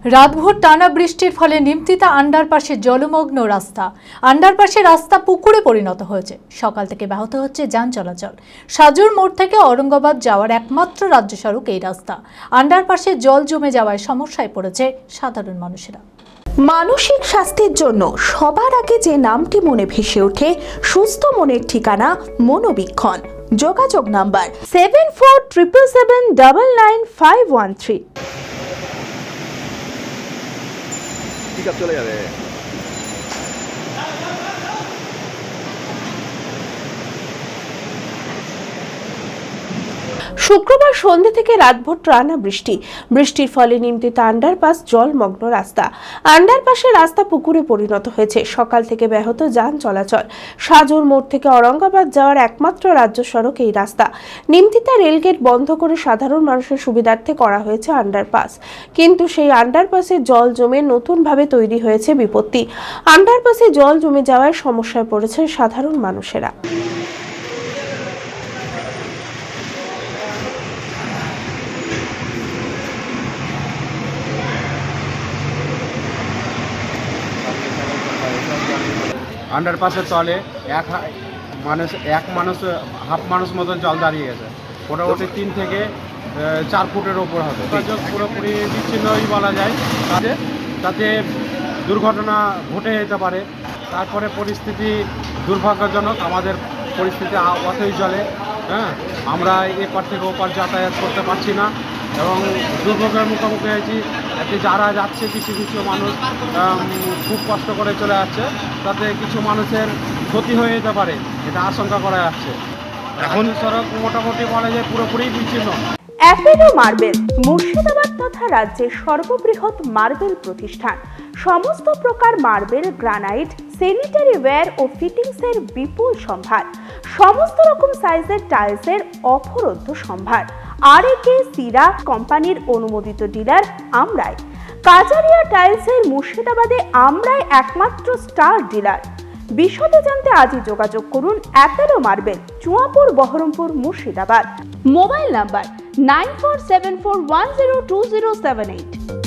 রাতভর টানা বৃষ্টির ফলে নিমতিতা আন্ডারপাসে জলমগ্ন রাস্তা। আন্ডারপাসে রাস্তা পুকুরে পরিণত হয়েছে। সকাল থেকে ব্যাহত হচ্ছে যান চলাচল। সাজুর মোড় থেকে औरंगाबाद যাওয়ার একমাত্র রাজ্য সড়ক এই রাস্তা। আন্ডারপাসে জল জমে যাওয়ায় সমস্যায় পড়েছে সাধারণ মানুষেরা। মানসিক স্বাস্থ্যের জন্য সবার আগে যে নামটি মনে ভেসে ওঠে, সুস্থ মনের ঠিকানা মনোবীক্ষণ। যোগাযোগ নাম্বার 7477799513। চলে যাবে। শুক্রবার সন্ধ্যা থেকে রাতভর টানা বৃষ্টির ফলে নিমতিতা আন্ডারপাস জলমগ্ন রাস্তা। আন্ডারপাসের রাস্তা পুকুরে পরিণত হয়েছে। সকাল থেকে ব্যাহত যান চলাচল। সাজুর মোড় থেকে औरंगाबाद যাওয়ার একমাত্র রাজ্য সড়ক এই রাস্তা। নিমতিতা রেলগেট বন্ধ করে সাধারণ মানুষের সুবিধার্থে করা হয়েছে আন্ডারপাস, কিন্তু সেই আন্ডারপাসে জল জমে নতুনভাবে তৈরি হয়েছে বিপত্তি। আন্ডারপাসে জল জমে যাওয়ায় সমস্যায় পড়েছে সাধারণ মানুষেরা। আন্ডারপাসের তলে এক মানুষ হাফ মানুষ মতন জল দাঁড়িয়ে গেছে। মোটামুটি 3 থেকে 4 ফুটের ওপর হবে। পুরোপুরি বিচ্ছিন্নই বলা যায়। তাতে দুর্ঘটনা ঘটে যেতে পারে। তারপরে পরিস্থিতি দুর্ভাগ্যজনক। আমাদের পরিস্থিতি অতই চলে। আমরা এপার থেকে ওপার যাতায়াত করতে পারছি না এবং দুর্ভোগের মুখোমুখি হয়েছি। এতে যারা যাচ্ছে কিছু মানুষ খুব কষ্ট করে চলে যাচ্ছে, তাতে কিছু মানুষের ক্ষতি হয়ে যেতে পারে, এটা আশঙ্কা করা যাচ্ছে। এখন সড়ক মোটামুটি বলা যায় পুরোপুরি বিচ্ছিন্ন। অ্যাপেলো মার্বেল মুর্শিদাবাদ তথা রাজ্যের সর্ববৃহৎ মার্বেল প্রতিষ্ঠান। সমস্ত প্রকার মার্বেল, গ্রানাইট, স্যানিটারি ওয়্যার ও ফিটিংসের বিপুল সম্ভার। সমস্ত রকম সাইজের টাইলসের অফুরন্ত সম্ভার। আর.এ.কে সিরা কোম্পানির অনুমোদিত ডিলার আমরাই। কাজারিয়া টাইলসের মুর্শিদাবাদে আমরাই একমাত্র স্টার ডিলার। বিশদে জানতে আজই যোগাযোগ করুন Apollo marble, Chuapur, Baharampur, Murshidabad. Mobile number 9474102078।